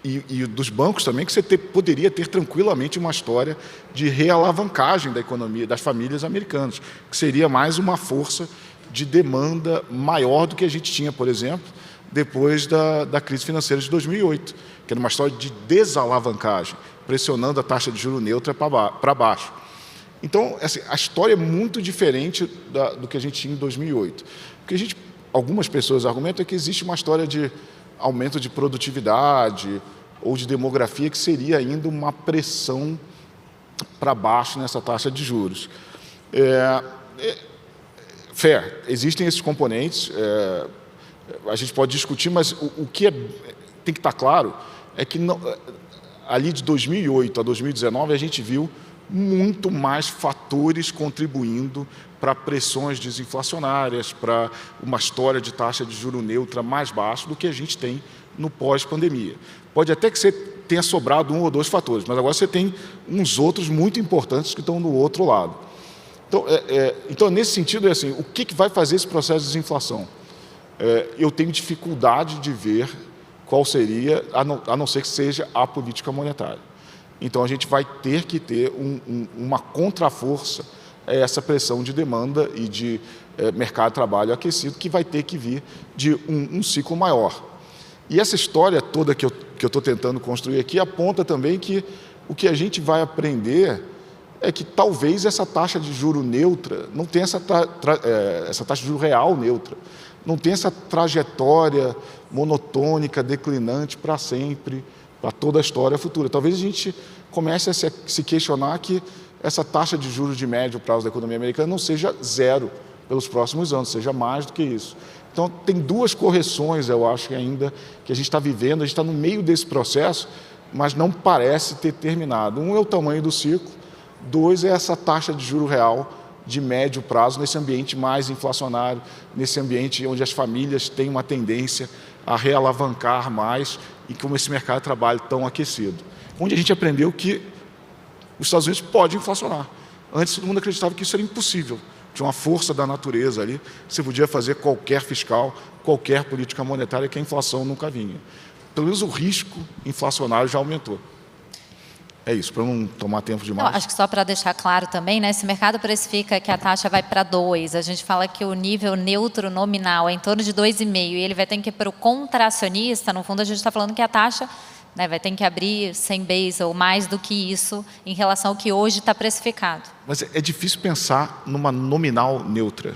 e dos bancos também, que você poderia ter tranquilamente uma história de realavancagem da economia das famílias americanas, que seria mais uma força de demanda maior do que a gente tinha, por exemplo, depois da crise financeira de 2008, que era uma história de desalavancagem, pressionando a taxa de juros neutra para baixo. Então, assim, a história é muito diferente do que a gente tinha em 2008. O que algumas pessoas argumentam é que existe uma história de aumento de produtividade ou de demografia que seria ainda uma pressão para baixo nessa taxa de juros. Fair, existem esses componentes, a gente pode discutir, mas o que tem que estar claro é que ali de 2008 a 2019 a gente viu muito mais fatores contribuindo para pressões desinflacionárias, para uma história de taxa de juro neutra mais baixa do que a gente tem no pós-pandemia. Pode até que você tenha sobrado um ou dois fatores, mas agora você tem uns outros muito importantes que estão do outro lado. Então nesse sentido, assim, o que vai fazer esse processo de desinflação? Eu tenho dificuldade de ver qual seria, a não ser que seja a política monetária. Então, a gente vai ter que ter uma contraforça a essa pressão de demanda e de mercado de trabalho aquecido, que vai ter que vir de um ciclo maior. E essa história toda que eu estou tentando construir aqui aponta também que o que a gente vai aprender é que talvez essa taxa de juro neutra não tenha essa taxa de juro real neutra, não tem essa trajetória monotônica, declinante para sempre, para toda a história futura. Talvez a gente comece a se questionar que essa taxa de juros de médio prazo da economia americana não seja zero pelos próximos anos, seja mais do que isso. Então, tem duas correções, eu acho, que ainda que a gente está vivendo, a gente está no meio desse processo, mas não parece ter terminado. Um é o tamanho do ciclo, dois é essa taxa de juro real de médio prazo nesse ambiente mais inflacionário, nesse ambiente onde as famílias têm uma tendência a realavancar mais e como esse mercado de trabalho tão aquecido. Onde a gente aprendeu que os Estados Unidos podem inflacionar. Antes todo mundo acreditava que isso era impossível. Tinha uma força da natureza ali, você podia fazer qualquer fiscal, qualquer política monetária que a inflação nunca vinha. Pelo menos o risco inflacionário já aumentou. É isso, para não tomar tempo demais. Não, acho que só para deixar claro também, né, se o mercado precifica que a taxa vai para 2, a gente fala que o nível neutro nominal é em torno de 2,5 e ele vai ter que ir para o contracionista, no fundo a gente está falando que a taxa, né, vai ter que abrir 100 bases ou mais do que isso em relação ao que hoje está precificado. Mas é difícil pensar numa nominal neutra.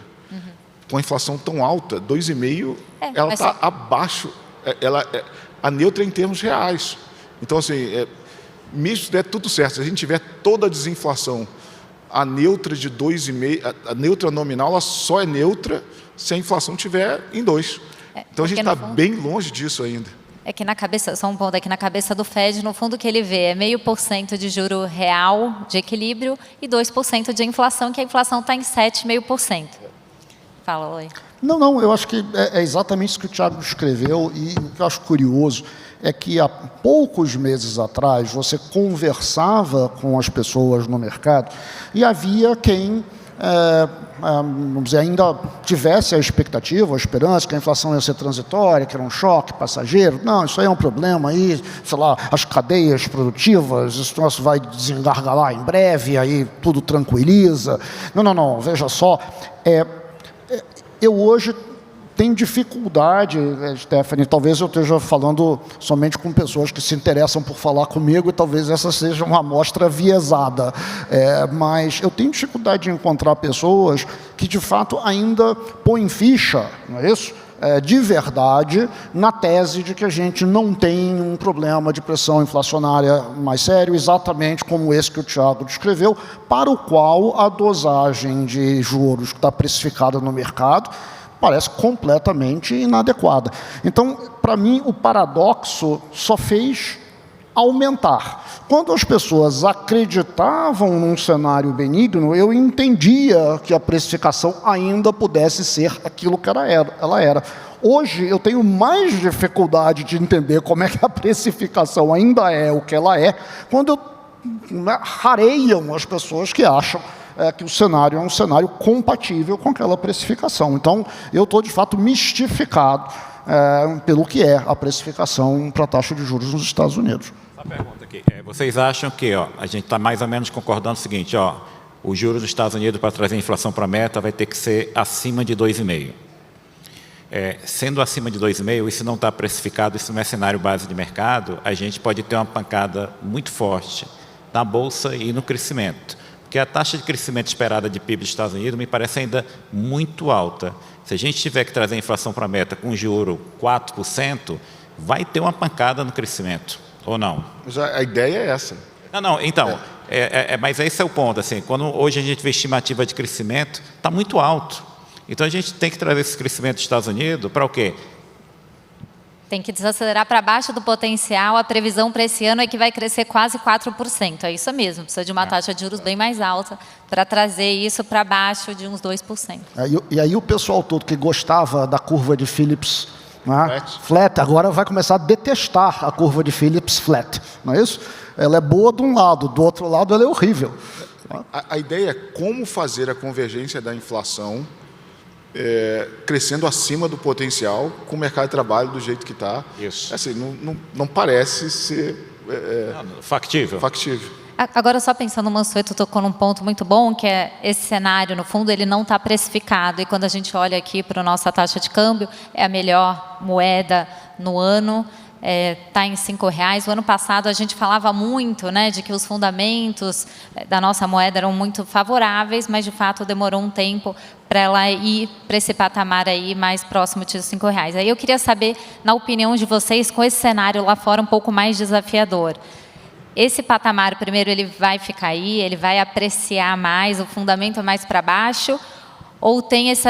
Com a inflação tão alta, 2,5, ela está abaixo, a neutra é em termos reais. Então, assim, mesmo se der tudo certo, se a gente tiver toda a desinflação, a neutra de 2,5, a neutra nominal, ela só é neutra se a inflação estiver em 2. Então, a gente está bem longe disso ainda. É que na cabeça, só um ponto, é que na cabeça do Fed, no fundo, o que ele vê é 0,5% de juro real de equilíbrio e 2% de inflação, que a inflação está em 7,5%. Fala, Oi. Não, eu acho que é exatamente isso que o Thiago escreveu, e o que eu acho curioso é que há poucos meses atrás você conversava com as pessoas no mercado e havia quem vamos dizer, ainda tivesse a expectativa, a esperança que a inflação ia ser transitória, que era um choque passageiro. Não, isso aí é um problema aí, sei lá, as cadeias produtivas, isso nosso vai desengargalar em breve, aí tudo tranquiliza. Não, veja só, eu hoje tenho dificuldade, Stephanie, talvez eu esteja falando somente com pessoas que se interessam por falar comigo e talvez essa seja uma amostra viesada, mas eu tenho dificuldade de encontrar pessoas que de fato ainda põem ficha, não é isso? De verdade, na tese de que a gente não tem um problema de pressão inflacionária mais sério, exatamente como esse que o Thiago descreveu, para o qual a dosagem de juros que está precificada no mercado parece completamente inadequada. Então, para mim, o paradoxo só fez aumentar. Quando as pessoas acreditavam num cenário benigno, eu entendia que a precificação ainda pudesse ser aquilo que ela era. Hoje, eu tenho mais dificuldade de entender como é que a precificação ainda é o que ela é, quando rareiam as pessoas que acham que o cenário é um cenário compatível com aquela precificação. Então, eu estou, de fato, mistificado pelo que é a precificação para a taxa de juros nos Estados Unidos. Uma pergunta aqui. Vocês acham que a gente está mais ou menos concordando o seguinte, o juros dos Estados Unidos para trazer a inflação para a meta vai ter que ser acima de 2,5%. Sendo acima de 2,5%, isso não está precificado, isso não é cenário base de mercado, a gente pode ter uma pancada muito forte na Bolsa e no crescimento. Porque a taxa de crescimento esperada de PIB dos Estados Unidos me parece ainda muito alta. Se a gente tiver que trazer a inflação para a meta com juro 4%, vai ter uma pancada no crescimento, ou não? Mas a ideia é essa. Não, então, mas esse é o ponto. Assim, quando hoje a gente vê estimativa de crescimento, está muito alto. Então a gente tem que trazer esse crescimento dos Estados Unidos para o quê? Tem que desacelerar para baixo do potencial. A previsão para esse ano é que vai crescer quase 4%. É isso mesmo, precisa de uma taxa de juros bem mais alta para trazer isso para baixo de uns 2%. E aí o pessoal todo que gostava da curva de Phillips, né, flat, agora vai começar a detestar a curva de Phillips flat, não é isso? Ela é boa de um lado, do outro lado ela é horrível. A ideia é como fazer a convergência da inflação crescendo acima do potencial com o mercado de trabalho do jeito que está. Isso. Assim, não parece ser factível. Agora, só pensando, o Mansueto tocou num ponto muito bom, que é esse cenário, no fundo, ele não está precificado. E quando a gente olha aqui para a nossa taxa de câmbio, é a melhor moeda no ano, está em R$5. O ano passado a gente falava muito, né, de que os fundamentos da nossa moeda eram muito favoráveis, mas de fato demorou um tempo para ela ir para esse patamar aí mais próximo de R$5. Aí eu queria saber, na opinião de vocês, com esse cenário lá fora um pouco mais desafiador, esse patamar, primeiro, ele vai ficar aí, ele vai apreciar mais, o fundamento mais para baixo, ou tem esse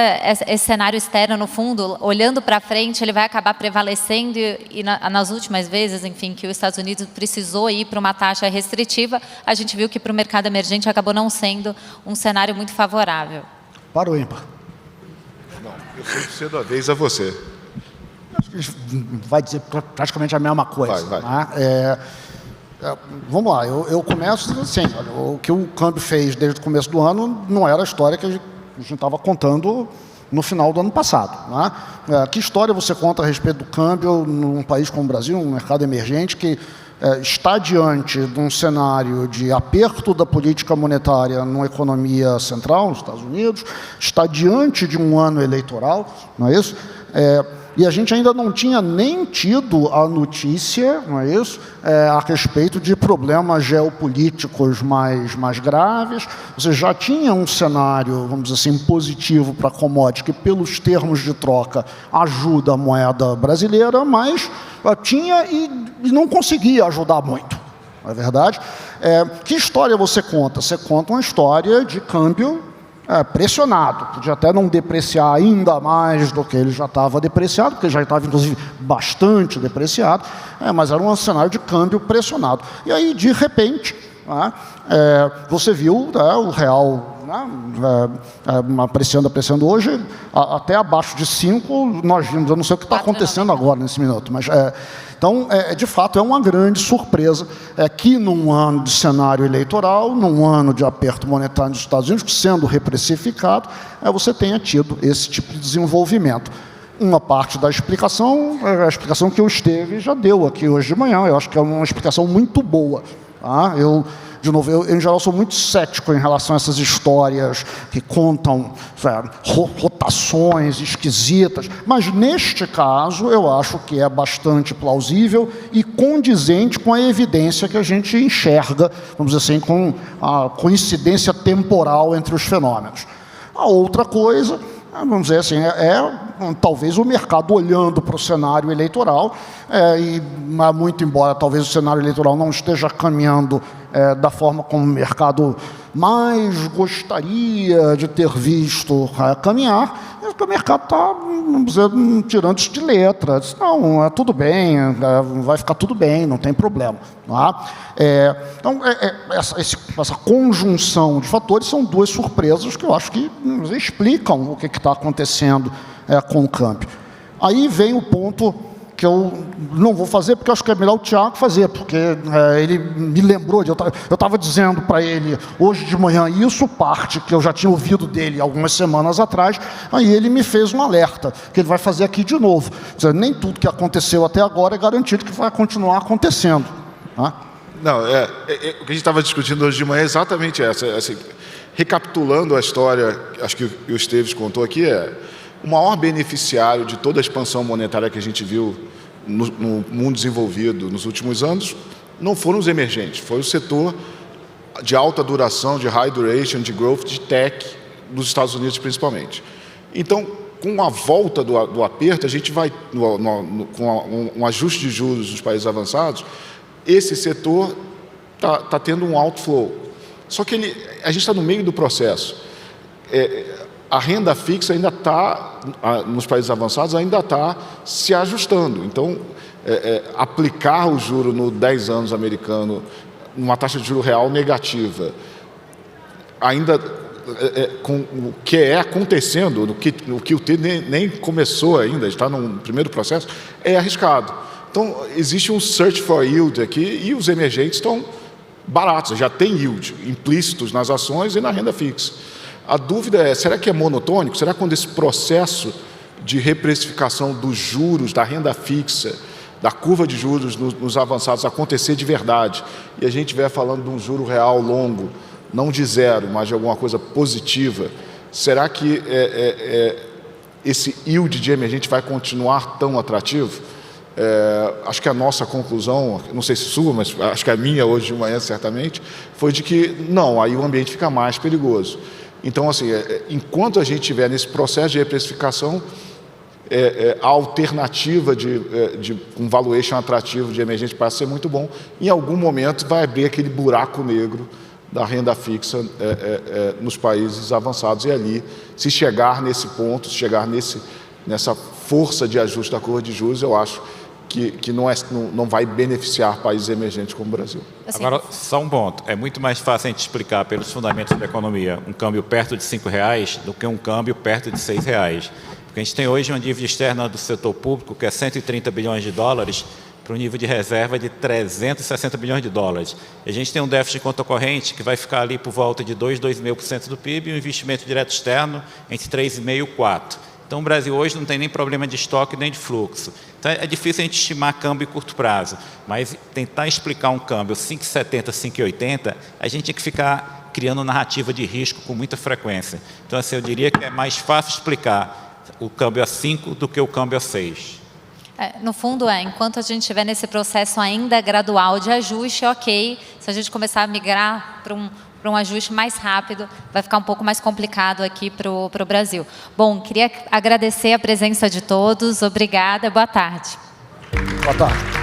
cenário externo, no fundo, olhando para frente, ele vai acabar prevalecendo e nas últimas vezes, enfim, que os Estados Unidos precisou ir para uma taxa restritiva, a gente viu que para o mercado emergente acabou não sendo um cenário muito favorável. Para o ímpar. Não, eu sempre cedo a vez a você. Vai dizer praticamente a mesma coisa. Vai. Né? Vamos lá, eu começo assim, olha, o que o câmbio fez desde o começo do ano não era a história que a gente estava contando no final do ano passado. Né? Que história você conta a respeito do câmbio num país como o Brasil, um mercado emergente que está diante de um cenário de aperto da política monetária numa economia central, nos Estados Unidos, está diante de um ano eleitoral, não é isso? E a gente ainda não tinha nem tido a notícia, não é isso, a respeito de problemas geopolíticos mais graves. Você já tinha um cenário, vamos dizer assim, positivo para a commodity, que pelos termos de troca ajuda a moeda brasileira, mas tinha e não conseguia ajudar muito, não é verdade? Que história você conta? Você conta uma história de câmbio pressionado, podia até não depreciar ainda mais do que ele já estava depreciado, porque já estava, inclusive, bastante depreciado, mas era um cenário de câmbio pressionado. E aí, de repente, você viu o real apreciando hoje, até abaixo de 5, nós vimos, eu não sei o que está acontecendo agora nesse minuto, mas então, de fato, é uma grande surpresa que num ano de cenário eleitoral, num ano de aperto monetário nos Estados Unidos, sendo reprecificado, você tenha tido esse tipo de desenvolvimento. Uma parte da explicação é a explicação que o Esteve já deu aqui hoje de manhã, eu acho que é uma explicação muito boa. Tá? De novo, eu, em geral, sou muito cético em relação a essas histórias que contam rotações esquisitas, mas neste caso eu acho que é bastante plausível e condizente com a evidência que a gente enxerga, vamos dizer assim, com a coincidência temporal entre os fenômenos. A outra coisa, vamos dizer assim, talvez o mercado olhando para o cenário eleitoral, e muito embora talvez o cenário eleitoral não esteja caminhando da forma como o mercado mais gostaria de ter visto caminhar, o mercado está, vamos dizer, tirando isso de letra. Não, tudo bem, vai ficar tudo bem, não tem problema. Tá? Então, essa conjunção de fatores são duas surpresas que eu acho que explicam o que está acontecendo com o câmbio. Aí vem o ponto que eu não vou fazer, porque eu acho que é melhor o Tiago fazer, porque ele me lembrou, eu estava dizendo para ele hoje de manhã isso, parte que eu já tinha ouvido dele algumas semanas atrás, aí ele me fez um alerta, que ele vai fazer aqui de novo. Quer dizer, nem tudo que aconteceu até agora é garantido que vai continuar acontecendo. Tá? Não, o que a gente estava discutindo hoje de manhã é exatamente essa. Assim, recapitulando a história, acho que o Esteves contou aqui, o maior beneficiário de toda a expansão monetária que a gente viu no mundo desenvolvido nos últimos anos não foram os emergentes, foi o setor de alta duração, de high duration, de growth, de tech, dos Estados Unidos principalmente. Então, com a volta do aperto, a gente vai, com um ajuste de juros dos países avançados, esse setor está tendo um outflow. Só que a gente está no meio do processo. A renda fixa ainda está, nos países avançados, ainda está se ajustando. Então, aplicar o juro no 10 anos americano, numa taxa de juro real negativa, ainda com o que acontecendo, o que o T nem começou ainda, está no primeiro processo, é arriscado. Então, existe um search for yield aqui e os emergentes estão baratos, já tem yield implícitos nas ações e na renda fixa. A dúvida é, será que é monotônico? Será que quando esse processo de reprecificação dos juros, da renda fixa, da curva de juros nos avançados acontecer de verdade, e a gente estiver falando de um juro real longo, não de zero, mas de alguma coisa positiva, será que esse yield de emergente vai continuar tão atrativo? Acho que a nossa conclusão, não sei se sua, mas acho que a minha hoje de manhã certamente, foi de que não, aí o ambiente fica mais perigoso. Então, assim, enquanto a gente estiver nesse processo de reprecificação, a alternativa de um valuation atrativo de emergente parece ser muito bom. Em algum momento vai abrir aquele buraco negro da renda fixa nos países avançados. E ali, se chegar nesse ponto, se chegar nessa força de ajuste da curva de juros, eu acho que não vai beneficiar países emergentes como o Brasil. Agora, só um ponto. É muito mais fácil a gente explicar pelos fundamentos da economia um câmbio perto de R$5 do que um câmbio perto de R$6. Porque a gente tem hoje uma dívida externa do setor público que é 130 bilhões de dólares para um nível de reserva de 360 bilhões de dólares. E a gente tem um déficit de conta corrente que vai ficar ali por volta de 2,5% do PIB e um investimento direto externo entre 3,5% e 4%. Então, o Brasil hoje não tem nem problema de estoque nem de fluxo. Então, é difícil a gente estimar câmbio em curto prazo, mas tentar explicar um câmbio 5,70, 5,80, a gente tem que ficar criando narrativa de risco com muita frequência. Então, assim, eu diria que é mais fácil explicar o câmbio a 5 do que o câmbio a 6. No fundo, enquanto a gente estiver nesse processo ainda gradual de ajuste, ok. Se a gente começar a migrar para um ajuste mais rápido, vai ficar um pouco mais complicado aqui para o Brasil. Bom, queria agradecer a presença de todos. Obrigada. Boa tarde. Boa tarde.